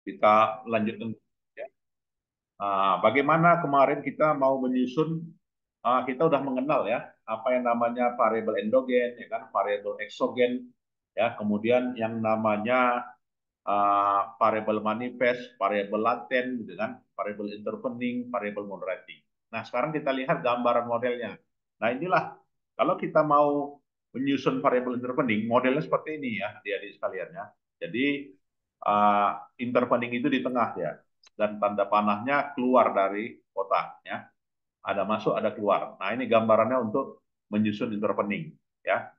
Kita lanjutkan. Ya. Bagaimana kemarin kita mau menyusun, kita udah mengenal ya apa yang namanya variabel endogen, ya kan, variabel eksogen, ya, kemudian yang namanya variabel manifest, variabel laten, gitu kan, variabel intervening, variabel moderating. Nah, sekarang kita lihat gambaran modelnya. Nah, inilah kalau kita mau menyusun variabel intervening, modelnya seperti ini ya, adik-adik sekalian ya. Jadi intervening itu di tengah ya, dan tanda panahnya keluar dari kotaknya. Ada masuk, ada keluar. Nah, ini gambarannya untuk menyusun intervening ya.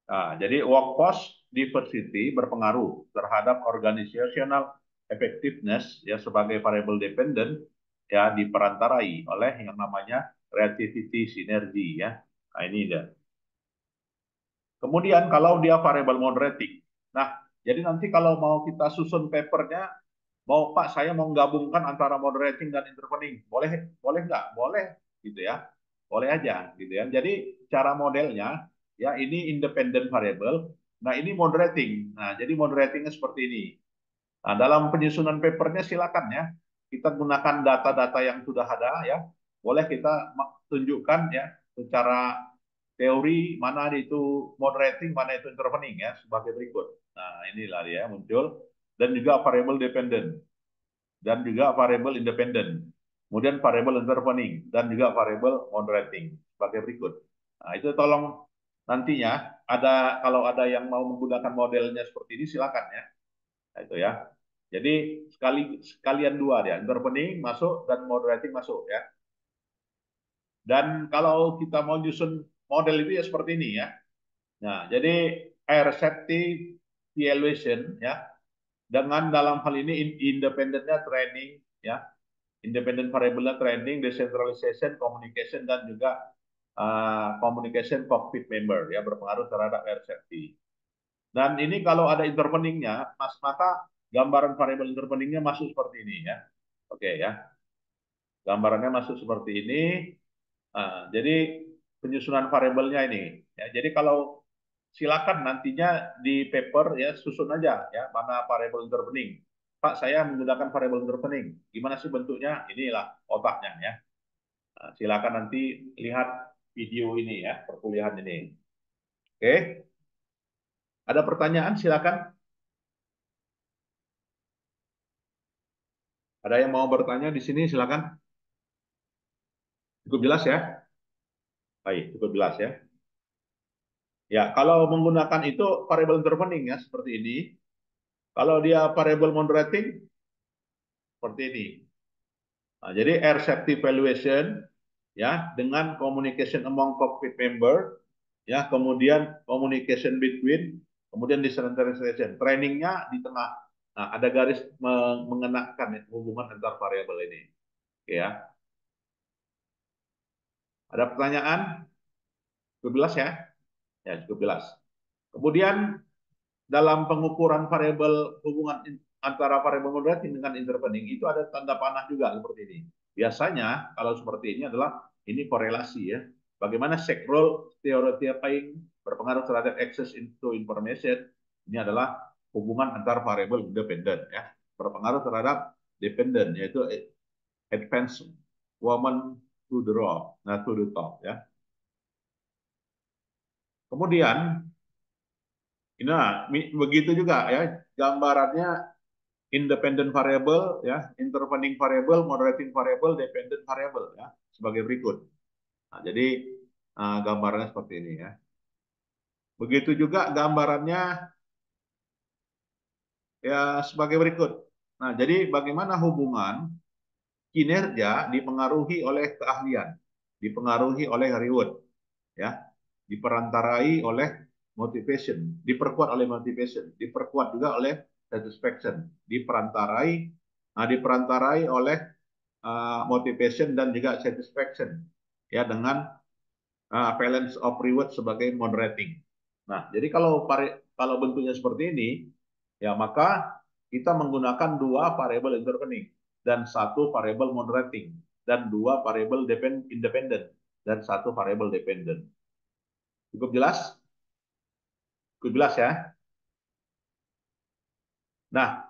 Nah, jadi workforce diversity berpengaruh terhadap organizational effectiveness ya sebagai variable dependent ya diperantarai oleh yang namanya reactivity sinergi ya. Nah, ini dia. Kemudian kalau dia variable moderating. Nah, jadi nanti kalau mau kita susun papernya, mau Pak saya mau gabungkan antara moderating dan intervening. Boleh boleh nggak? Boleh gitu ya. Boleh aja gitu ya. Jadi cara modelnya ya ini independent variable. Nah, ini moderating. Nah, jadi moderatingnya seperti ini. Nah, dalam penyusunan papernya silakan ya. Kita gunakan data-data yang sudah ada ya. Boleh kita tunjukkan ya secara teori mana itu moderating, mana itu intervening ya sebagai berikut. Nah, inilah dia muncul dan juga variable dependent dan juga variable independent. Kemudian variable intervening dan juga variable moderating sebagai berikut. Nah, itu tolong nantinya ada kalau ada yang mau menggunakan modelnya seperti ini silakan ya. Nah, itu ya. Jadi sekalian dua ya, intervening masuk dan moderating masuk ya. Dan kalau kita mau nyusun model itu ya seperti ini ya. Nah, jadi air safety evaluation ya dengan dalam hal ini independennya training ya, independent variable training, decentralization, communication dan juga communication cockpit member ya berpengaruh terhadap air safety. Dan ini kalau ada interveningnya, maka gambaran variable interveningnya masuk seperti ini ya. Oke ya, gambarannya masuk seperti ini. Jadi penyusunan variabelnya ini. Ya, jadi kalau silakan nantinya di paper ya susun aja ya mana variabel intervening. Pak, saya menggunakan variabel intervening. Gimana sih bentuknya? Inilah otaknya ya. Nah, silakan nanti lihat video ini ya, perkuliahan ini. Oke, ada pertanyaan silakan. Ada yang mau bertanya di sini silakan. Cukup jelas ya? Baik, cukup jelas ya. Ya, kalau menggunakan itu variabel intervening ya seperti ini. Kalau dia variable moderating seperti ini. Nah, jadi air safety evaluation ya dengan communication among cockpit member ya kemudian communication between kemudian decentralization trainingnya di tengah. Nah, ada garis mengenakan ya, hubungan antar variabel ini. Oke ya. Ada pertanyaan? Cukup jelas ya? Ya, cukup jelas. Kemudian dalam pengukuran variabel hubungan antara variabel moderating dengan intervening itu ada tanda panah juga seperti ini. Biasanya kalau seperti ini adalah ini korelasi ya. Bagaimana check role stereotyping berpengaruh terhadap access into information. Ini adalah hubungan antar variabel independen ya. Berpengaruh terhadap dependent yaitu advance woman to the top, nah to the top ya. Kemudian, nah begitu juga ya gambarannya independent variable ya, intervening variable, moderating variable, dependent variable ya sebagai berikut. Nah, jadi gambarannya seperti ini ya. Begitu juga gambarannya ya sebagai berikut. Nah, jadi bagaimana hubungan kinerja dipengaruhi oleh keahlian, dipengaruhi oleh reward ya, diperantarai oleh motivation, diperkuat oleh motivation, diperkuat juga oleh satisfaction, diperantarai oleh motivation dan juga satisfaction ya dengan balance of reward sebagai moderating. Nah, jadi kalau bentuknya seperti ini ya maka kita menggunakan dua variabel intervening dan satu variabel moderating dan dua variabel independent dan satu variabel dependent. Cukup jelas? Cukup jelas ya? Nah,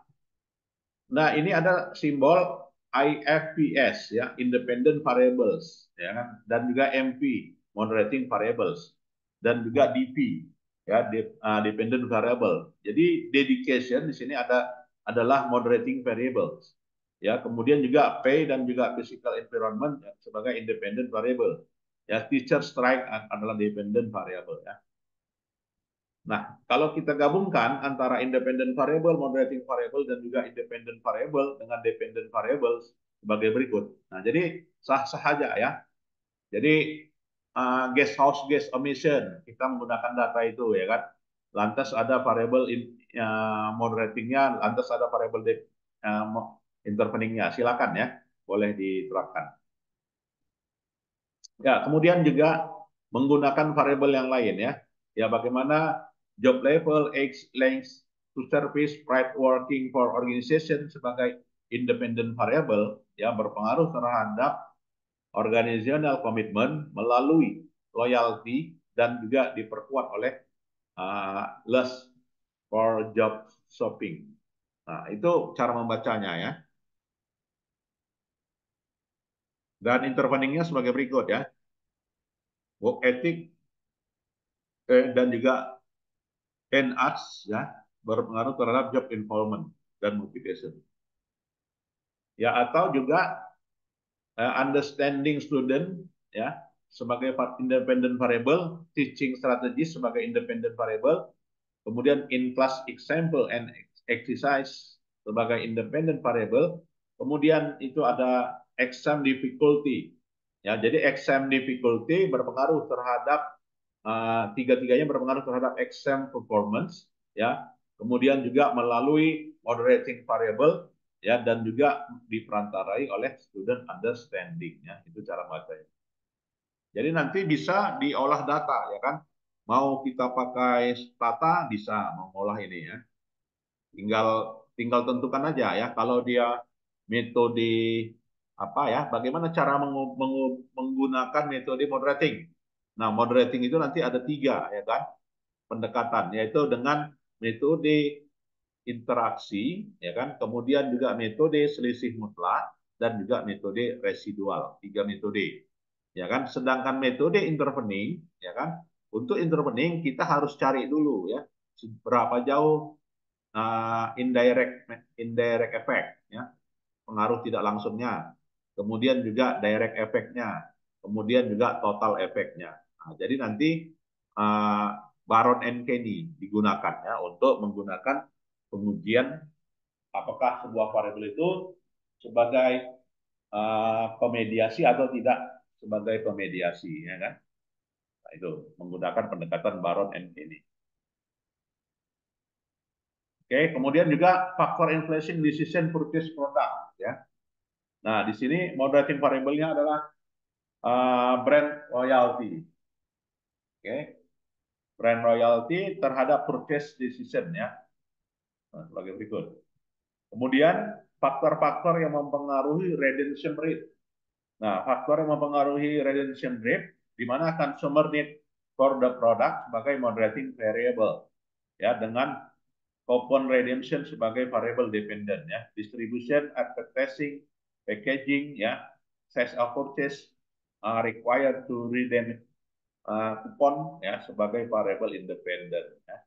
Nah, ini ada simbol IFVS ya, Independent Variables ya kan, dan juga MP, Moderating Variables, dan juga DV ya, Dependent Variable. Jadi dedication di sini adalah Moderating Variables ya. Kemudian juga pay dan juga physical environment ya, sebagai Independent Variable. Ya, teacher strike adalah Dependent Variable ya. Nah, kalau kita gabungkan antara independent variable, moderating variable, dan juga independent variable dengan dependent variables sebagai berikut. Nah, jadi sah-sah saja ya. Jadi guest house gas emission kita menggunakan data itu ya kan. Lantas ada variable moderatingnya, lantas ada variable uh, interveningnya. Silakan ya, boleh diterapkan. Ya, kemudian juga menggunakan variabel yang lain ya. Ya, bagaimana job level, age, length to service, pride working for organization sebagai independent variable ya berpengaruh terhadap organizational commitment melalui loyalty dan juga diperkuat oleh lust for job shopping. Nah, itu cara membacanya ya. Dan interveningnya sebagai berikut ya. Work ethic dan juga NARS ya berpengaruh terhadap job involvement dan motivation. Ya, atau juga understanding student ya sebagai independent variable, teaching strategy sebagai independent variable, kemudian in class example and exercise sebagai independent variable, kemudian itu ada exam difficulty. Ya, jadi exam difficulty berpengaruh terhadap tiga-tiganya berpengaruh terhadap exam performance ya. Kemudian juga melalui moderating variable ya dan juga diperantarai oleh student understanding ya. Itu cara bacanya. Jadi nanti bisa diolah data ya kan. Mau kita pakai Stata bisa mengolah ini ya. Tinggal tinggal tentukan aja ya kalau dia metode apa ya, bagaimana cara menggunakan metode moderating. Nah, moderating itu nanti ada tiga ya kan pendekatan, yaitu dengan metode interaksi ya kan, kemudian juga metode selisih mutlak dan juga metode residual. Tiga metode ya kan. Sedangkan metode intervening ya kan, untuk intervening kita harus cari dulu ya berapa jauh indirect indirect effect ya, pengaruh tidak langsungnya, kemudian juga direct efeknya, kemudian juga total efeknya. Nah, jadi nanti uh, Baron and Kenny digunakan ya untuk menggunakan pengujian apakah sebuah variabel itu sebagai pemediasi atau tidak sebagai pemediasi ya kan. Nah, itu menggunakan pendekatan Baron and Kenny. Oke, kemudian juga faktor inflation decision purchase product ya. Nah, di sini moderating variable-nya adalah brand royalty. Oke, brand royalty terhadap purchase decision ya. Nah, sebagai berikut. Kemudian faktor-faktor yang mempengaruhi redemption rate. Nah, faktor yang mempengaruhi redemption rate di mana consumer need for the product sebagai moderating variable ya dengan coupon redemption sebagai variable dependent ya, distribution, advertising, packaging ya, size of purchase required to redeem coupon ya sebagai variable independent ya.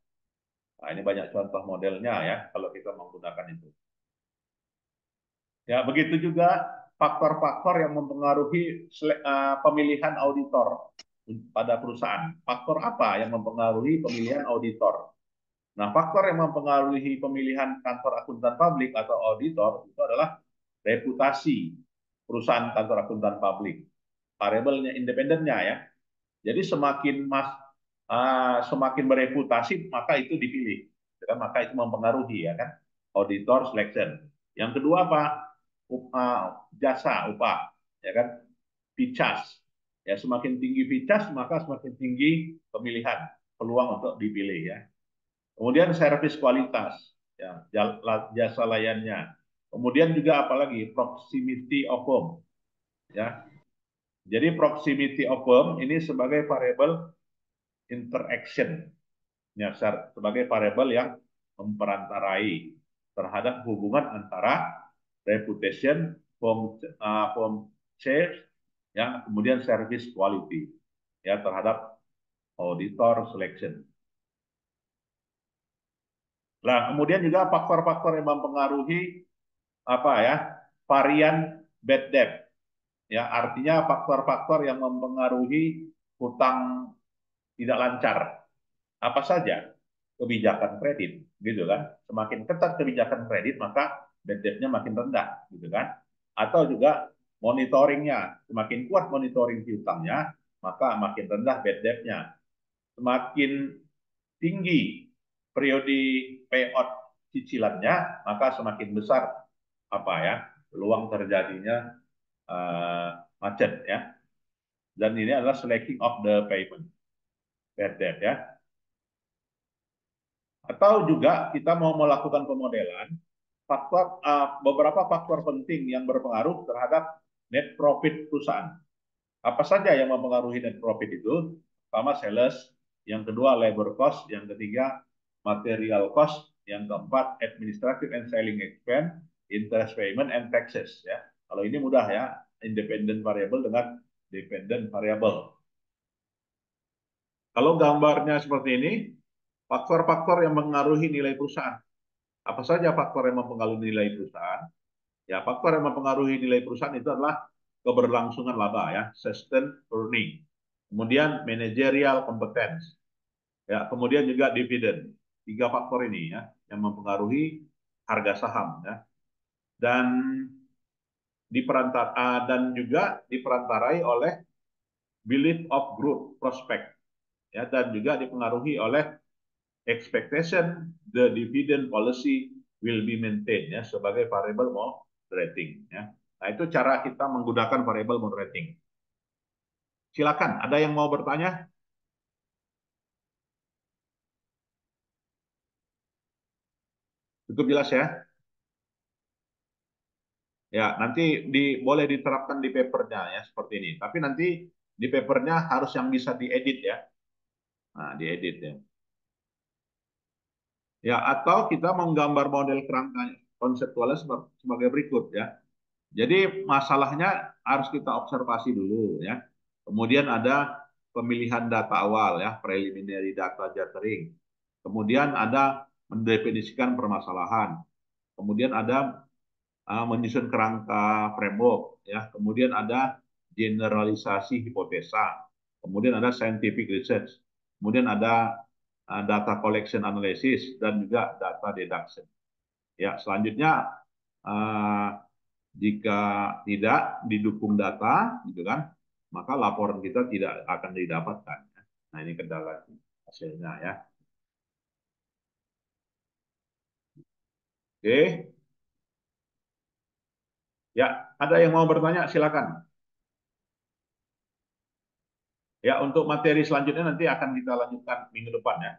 Nah, ini banyak contoh modelnya ya kalau kita menggunakan itu. Ya, begitu juga faktor-faktor yang mempengaruhi pemilihan auditor pada perusahaan. Faktor apa yang mempengaruhi pemilihan auditor? Nah, faktor yang mempengaruhi pemilihan kantor akuntan publik atau auditor itu adalah reputasi perusahaan kantor akuntan publik. Variabelnya independennya ya. Jadi semakin bereputasi maka itu dipilih. Ya, maka itu mempengaruhi ya kan auditor selection. Yang kedua apa? Jasa upah ya kan, Vicas. Ya, semakin tinggi Vicas maka semakin tinggi pemilihan peluang untuk dipilih ya. Kemudian servis kualitas, ya, jasa layannya. Kemudian juga apalagi proximity of home, ya. Jadi proximity of home ini sebagai variabel interaction, ya, sebagai variabel yang memperantarai. terhadap hubungan antara reputation, form shares, ya, kemudian service quality, ya, terhadap auditor selection. Nah, kemudian juga faktor-faktor yang mempengaruhi apa ya, varian bad debt, ya, artinya faktor-faktor yang mempengaruhi hutang tidak lancar. Apa saja? Kebijakan kredit, gitu kan? Semakin ketat kebijakan kredit, maka bad debt-nya makin rendah, gitu kan? Atau juga monitoringnya, semakin kuat monitoring hutangnya, maka makin rendah bad debt-nya. Semakin tinggi periode payout cicilannya, maka semakin besar apa ya, peluang terjadinya macet, ya. Dan ini adalah slacking of the payment, bad debt, ya. Atau juga kita mau melakukan pemodelan beberapa faktor penting yang berpengaruh terhadap net profit perusahaan. Apa saja yang mempengaruhi net profit itu? Pertama sales, yang kedua labor cost, yang ketiga material cost, yang keempat administrative and selling expense, interest payment and taxes, ya. Kalau ini mudah, ya, independent variable dengan dependent variable. Kalau gambarnya seperti ini, faktor-faktor yang mengaruhi nilai perusahaan. Apa saja faktor yang mempengaruhi nilai perusahaan? Ya, faktor yang mempengaruhi nilai perusahaan itu adalah keberlangsungan laba, ya, sustain earning. Kemudian managerial competence. Ya, kemudian juga dividen. Tiga faktor ini, ya, yang mempengaruhi harga saham, ya. Dan dan juga diperantarai oleh belief of growth prospect, ya, dan juga dipengaruhi oleh expectation the dividend policy will be maintained, ya, sebagai variable moderating, ya. Nah, itu cara kita menggunakan variable moderating. Silakan, ada yang mau bertanya? Cukup jelas, ya? Ya, nanti boleh diterapkan di papernya, ya, seperti ini. Tapi nanti di papernya harus yang bisa diedit, ya. Nah, diedit, ya. Ya, atau kita menggambar model kerangka konseptualnya sebagai berikut, ya. Jadi masalahnya harus kita observasi dulu, ya. Kemudian ada pemilihan data awal, ya, preliminary data gathering. Kemudian ada mendefinisikan permasalahan. Kemudian ada menyusun kerangka framework, ya. Kemudian ada generalisasi hipotesa. Kemudian ada scientific research. Kemudian ada data collection analysis dan juga data deduction. Ya, selanjutnya jika tidak didukung data, gitu kan, maka laporan kita tidak akan didapatkan. Nah, ini kendala hasilnya, ya. Oke. Ya, ada yang mau bertanya, silakan. Ya, untuk materi selanjutnya nanti akan kita lanjutkan minggu depan, ya.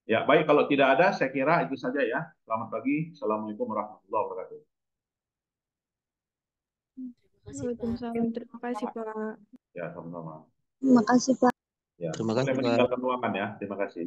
Ya, baik, kalau tidak ada, saya kira itu saja, ya. Selamat pagi. Assalamualaikum warahmatullahi wabarakatuh. Waalaikumsalam. Terima kasih, Pak. Ya, sama-sama. Terima kasih, Pak. Ya, Terima boleh kasih, Pak. meninggalkan ruangan, ya. Terima kasih.